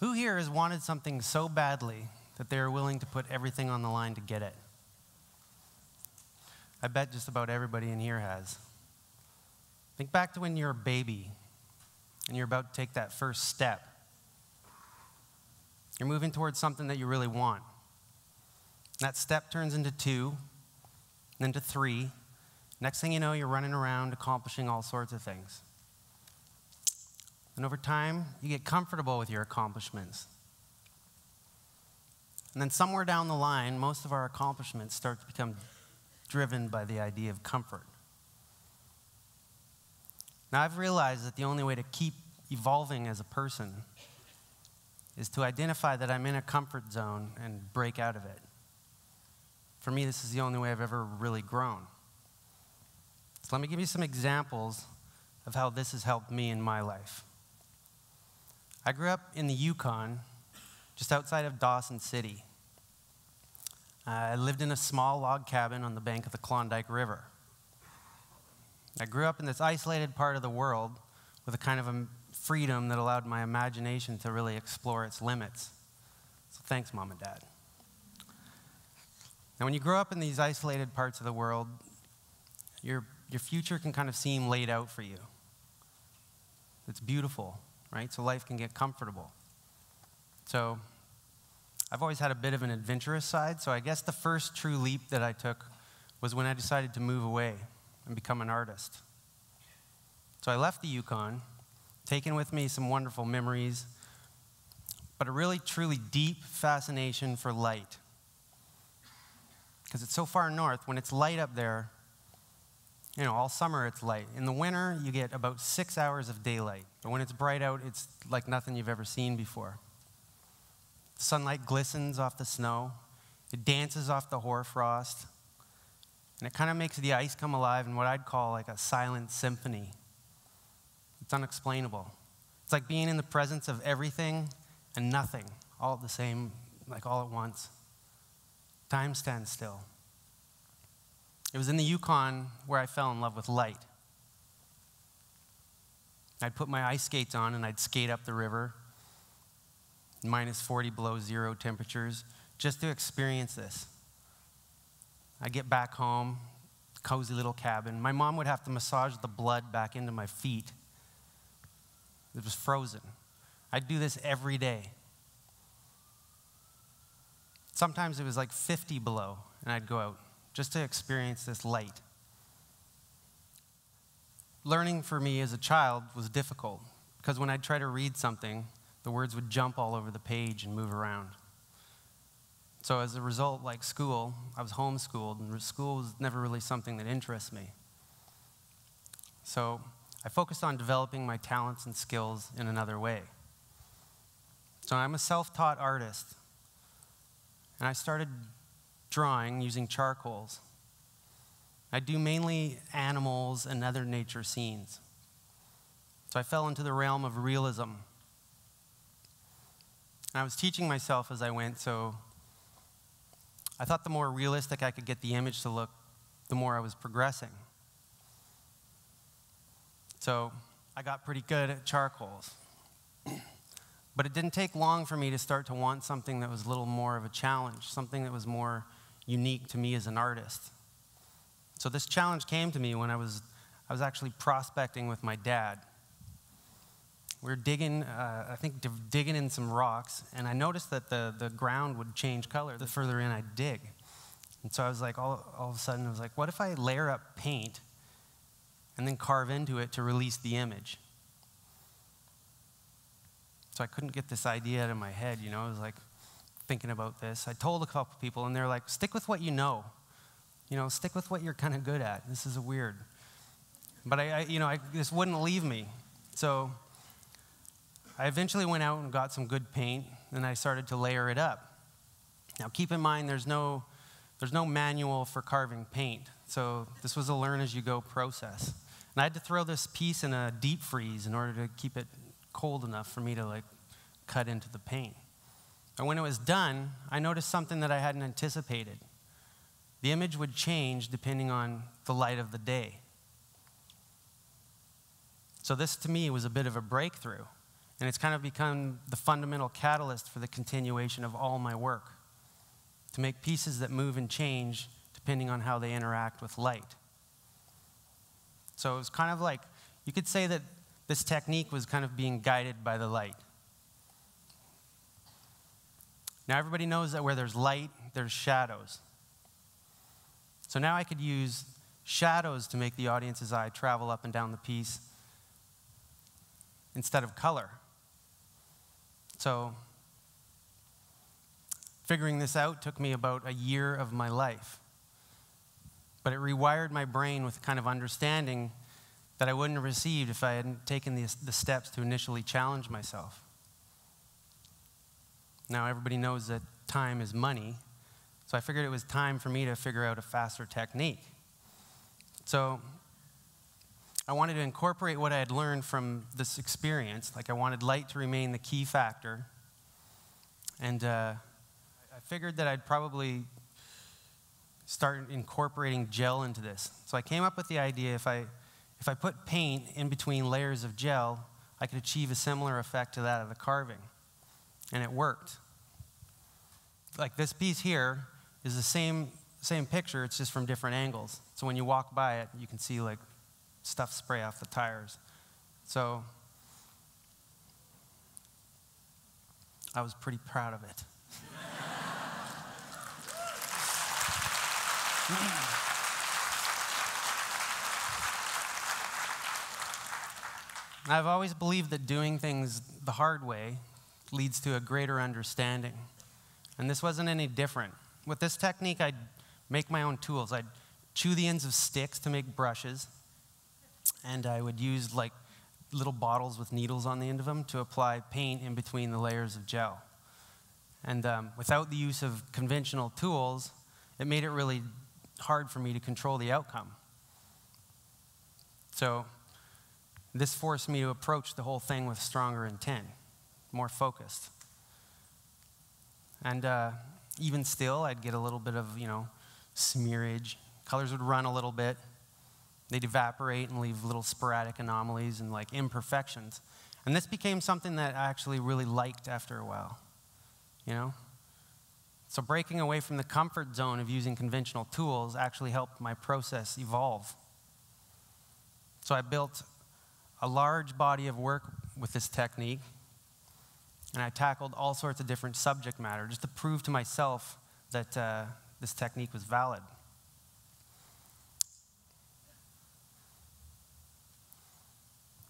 Who here has wanted something so badly that they are willing to put everything on the line to get it? I bet just about everybody in here has. Think back to when you're a baby and you're about to take that first step. You're moving towards something that you really want. That step turns into 2, then to 3. Next thing you know, you're running around accomplishing all sorts of things. And over time, you get comfortable with your accomplishments. And then somewhere down the line, most of our accomplishments start to become driven by the idea of comfort. Now, I've realized that the only way to keep evolving as a person is to identify that I'm in a comfort zone and break out of it. For me, this is the only way I've ever really grown. So let me give you some examples of how this has helped me in my life. I grew up in the Yukon, just outside of Dawson City. I lived in a small log cabin on the bank of the Klondike River. I grew up in this isolated part of the world with a kind of a freedom that allowed my imagination to really explore its limits. So thanks, Mom and Dad. Now, when you grow up in these isolated parts of the world, your future can kind of seem laid out for you. It's beautiful, right? So life can get comfortable. So I've always had a bit of an adventurous side, so I guess the first true leap that I took was when I decided to move away and become an artist. So I left the Yukon, taking with me some wonderful memories, but a really, truly deep fascination for light. Because it's so far north, when it's light up there, you know, all summer it's light. In the winter, you get about 6 hours of daylight. But when it's bright out, it's like nothing you've ever seen before. Sunlight glistens off the snow. It dances off the hoarfrost. And it kind of makes the ice come alive in what I'd call like a silent symphony. It's unexplainable. It's like being in the presence of everything and nothing, all at the same, like all at once. Time stands still. It was in the Yukon where I fell in love with light. I'd put my ice skates on and I'd skate up the river, minus 40 below zero temperatures, just to experience this. I'd get back home, cozy little cabin. My mom would have to massage the blood back into my feet. It was frozen. I'd do this every day. Sometimes it was like 50 below, and I'd go out just to experience this light. Learning for me as a child was difficult, because when I'd try to read something, the words would jump all over the page and move around. So as a result, like school, I was homeschooled, and school was never really something that interests me. So I focused on developing my talents and skills in another way. So I'm a self-taught artist, and I started drawing using charcoals. I do mainly animals and other nature scenes. So I fell into the realm of realism. And I was teaching myself as I went, so I thought the more realistic I could get the image to look, the more I was progressing. So I got pretty good at charcoals. But it didn't take long for me to start to want something that was a little more of a challenge, something that was more unique to me as an artist. So this challenge came to me when I was actually prospecting with my dad. We were digging, digging in some rocks, and I noticed that the ground would change color the further in I'd dig. And so I was like, all of a sudden, I was like, what if I layer up paint and then carve into it to release the image? So I couldn't get this idea out of my head, you know. I was like thinking about this. I told a couple people, and they're like, stick with what you know. You know, stick with what you're kind of good at. This is weird. But I this wouldn't leave me. So I eventually went out and got some good paint, and I started to layer it up. Now keep in mind, there's no manual for carving paint. So this was a learn-as-you-go process. And I had to throw this piece in a deep freeze in order to keep it cold enough for me to like cut into the paint. And when it was done, I noticed something that I hadn't anticipated. The image would change depending on the light of the day. So this to me was a bit of a breakthrough. And it's kind of become the fundamental catalyst for the continuation of all my work, to make pieces that move and change depending on how they interact with light. So it was kind of like, you could say that this technique was kind of being guided by the light. Now everybody knows that where there's light, there's shadows. So now I could use shadows to make the audience's eye travel up and down the piece instead of color. So figuring this out took me about a year of my life. But it rewired my brain with kind of understanding that I wouldn't have received if I hadn't taken the steps to initially challenge myself. Now everybody knows that time is money, so I figured it was time for me to figure out a faster technique. So I wanted to incorporate what I had learned from this experience. Like, I wanted light to remain the key factor. And I figured that I'd probably start incorporating gel into this. So I came up with the idea, if I put paint in between layers of gel, I could achieve a similar effect to that of the carving. And it worked. Like, this piece here is the same picture, it's just from different angles. So when you walk by it, you can see like stuff spray off the tires. So I was pretty proud of it. I've always believed that doing things the hard way leads to a greater understanding. And this wasn't any different. With this technique, I'd make my own tools. I'd chew the ends of sticks to make brushes. And I would use like little bottles with needles on the end of them to apply paint in between the layers of gel. And without the use of conventional tools, it made it really hard for me to control the outcome. So this forced me to approach the whole thing with stronger intent, more focused. And even still, I'd get a little bit of, smearage. Colors would run a little bit. They'd evaporate and leave little sporadic anomalies and like imperfections. And this became something that I actually really liked after a while, So breaking away from the comfort zone of using conventional tools actually helped my process evolve. So I built a large body of work with this technique, and I tackled all sorts of different subject matter just to prove to myself that this technique was valid.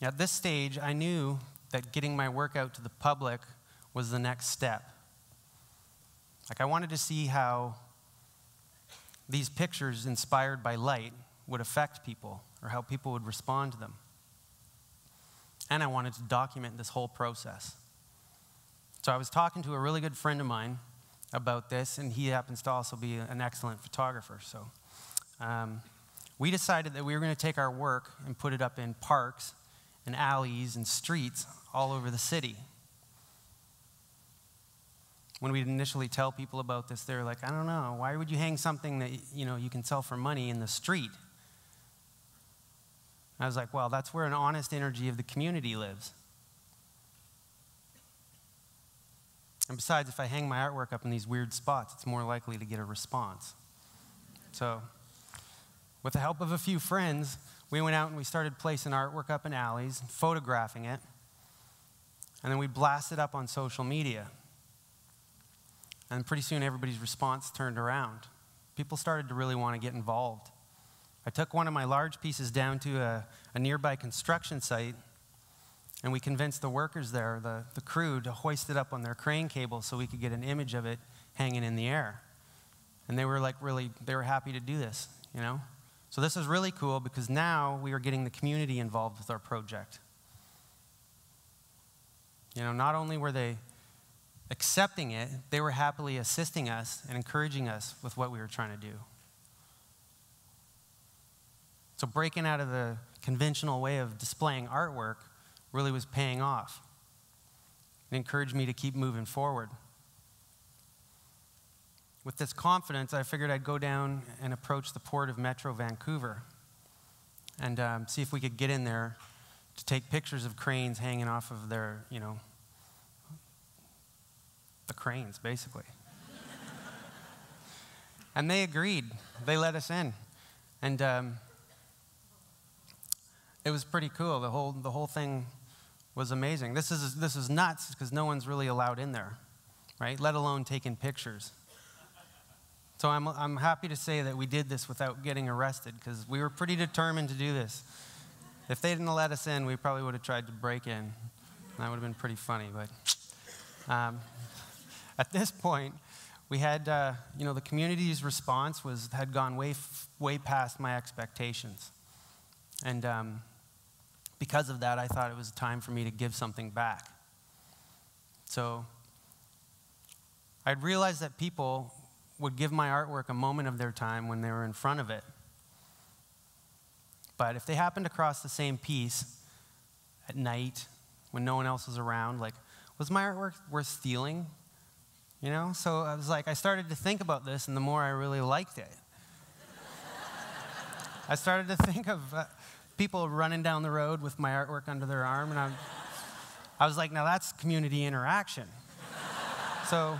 At this stage, I knew that getting my work out to the public was the next step. Like, I wanted to see how these pictures inspired by light would affect people, or how people would respond to them. And I wanted to document this whole process. So I was talking to a really good friend of mine about this, and he happens to also be an excellent photographer. So we decided that we were going to take our work and put it up in parks and alleys and streets all over the city. When we'd initially tell people about this, they were like, I don't know, why would you hang something that you can sell for money in the street? I was like, well, that's where an honest energy of the community lives. And besides, if I hang my artwork up in these weird spots, it's more likely to get a response. So with the help of a few friends, we went out and we started placing artwork up in alleys, photographing it, and then we blasted up on social media. And pretty soon everybody's response turned around. People started to really want to get involved. I took one of my large pieces down to a nearby construction site, and we convinced the workers there, the crew, to hoist it up on their crane cable so we could get an image of it hanging in the air. And they were like they were happy to do this, So this is really cool because now we are getting the community involved with our project. Not only were they accepting it, they were happily assisting us and encouraging us with what we were trying to do. So breaking out of the conventional way of displaying artwork really was paying off. It encouraged me to keep moving forward. With this confidence, I figured I'd go down and approach the port of Metro Vancouver and see if we could get in there to take pictures of cranes hanging off of their, the cranes, basically. And they agreed. They let us in. And it was pretty cool. The whole thing was amazing. This is nuts because no one's really allowed in there, right? Let alone taking pictures. So I'm happy to say that we did this without getting arrested because we were pretty determined to do this. If they didn't let us in, we probably would have tried to break in. That would have been pretty funny. But at this point, we had, the community's response had gone way past my expectations. And because of that, I thought it was time for me to give something back. So I'd realized that people would give my artwork a moment of their time when they were in front of it. But if they happened to cross the same piece at night when no one else was around, was my artwork worth stealing? So I was I started to think about this, and the more I really liked it. I started to think of people running down the road with my artwork under their arm, and I was like, now that's community interaction. So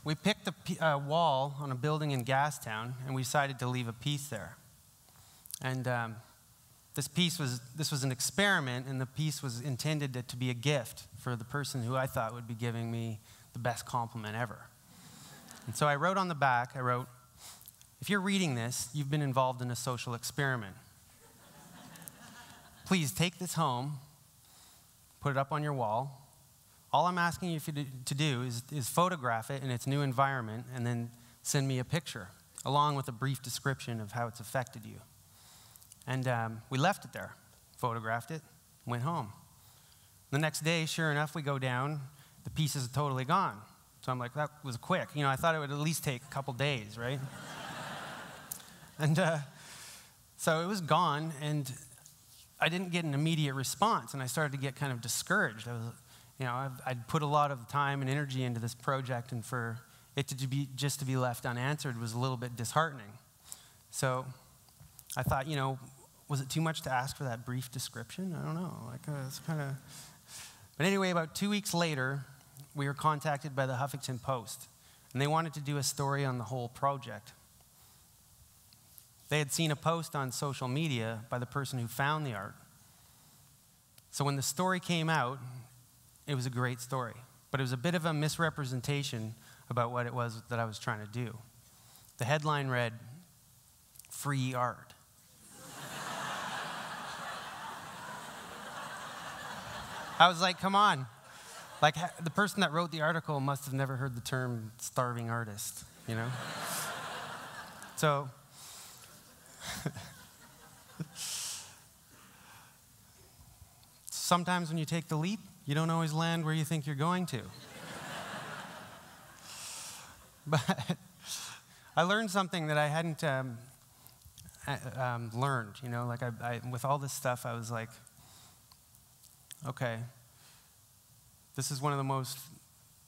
we picked a wall on a building in Gastown, and we decided to leave a piece there. And this was an experiment, and the piece was intended to be a gift for the person who I thought would be giving me the best compliment ever. And so I wrote on the back, if you're reading this, you've been involved in a social experiment. Please take this home, put it up on your wall. All I'm asking you to do is photograph it in its new environment and then send me a picture, along with a brief description of how it's affected you. And we left it there, photographed it, went home. The next day, sure enough, we go down, the piece is totally gone. So I'm like, that was quick. I thought it would at least take a couple days, right? And so it was gone, and I didn't get an immediate response, and I started to get kind of discouraged. I'd put a lot of time and energy into this project, and for it to be left unanswered was a little bit disheartening. So I thought, was it too much to ask for that brief description? I don't know. It's kind of. But anyway, about 2 weeks later, we were contacted by the Huffington Post, and they wanted to do a story on the whole project. They had seen a post on social media by the person who found the art. So when the story came out, it was a great story, but it was a bit of a misrepresentation about what it was that I was trying to do. The headline read, "Free Art." I was like, come on. The person that wrote the article must have never heard the term starving artist, So, sometimes when you take the leap, you don't always land where you think you're going to. But I learned something that I hadn't learned, with all this stuff, I was like, okay, this is one of the most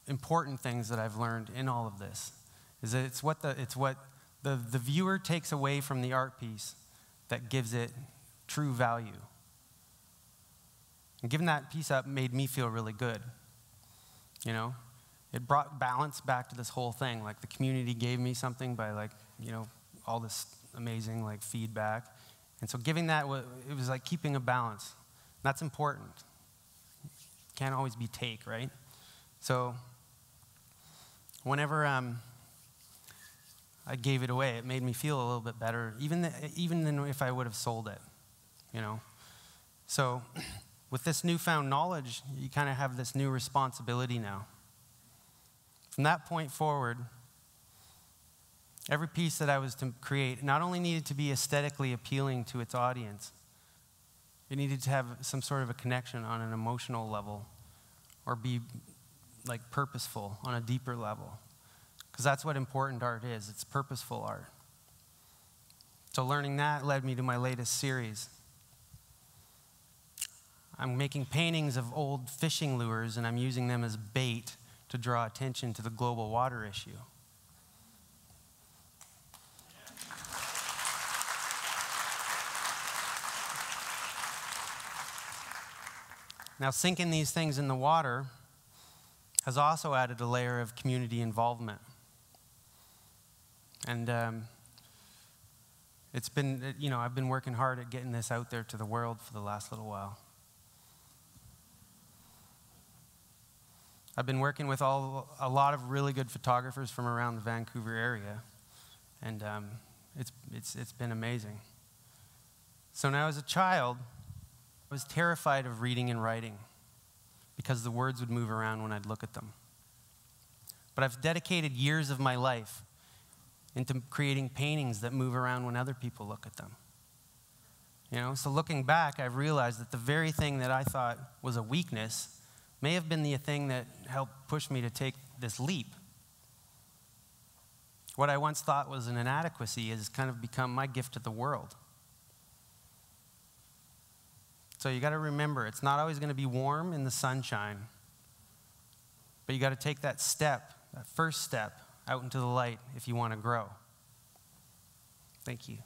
important things that I've learned in all of this, is that it's what the viewer takes away from the art piece that gives it true value. And giving that piece up made me feel really good. It brought balance back to this whole thing. The community gave me something by all this amazing feedback. And so giving that, it was like keeping a balance. That's important. Can't always be take, right? So whenever I gave it away, it made me feel a little bit better, even than if I would have sold it, So with this newfound knowledge, you kind of have this new responsibility now. From that point forward, every piece that I was to create not only needed to be aesthetically appealing to its audience, it needed to have some sort of a connection on an emotional level, or be purposeful on a deeper level. Because that's what important art is. It's purposeful art. So learning that led me to my latest series. I'm making paintings of old fishing lures, and I'm using them as bait to draw attention to the global water issue. Now, sinking these things in the water has also added a layer of community involvement. And it's been, I've been working hard at getting this out there to the world for the last little while. I've been working with a lot of really good photographers from around the Vancouver area, and it's been amazing. So now as a child, I was terrified of reading and writing because the words would move around when I'd look at them. But I've dedicated years of my life into creating paintings that move around when other people look at them. So looking back, I've realized that the very thing that I thought was a weakness may have been the thing that helped push me to take this leap. What I once thought was an inadequacy has kind of become my gift to the world. So you got to remember, it's not always going to be warm in the sunshine, but you got to take that step, that first step, out into the light if you want to grow. Thank you.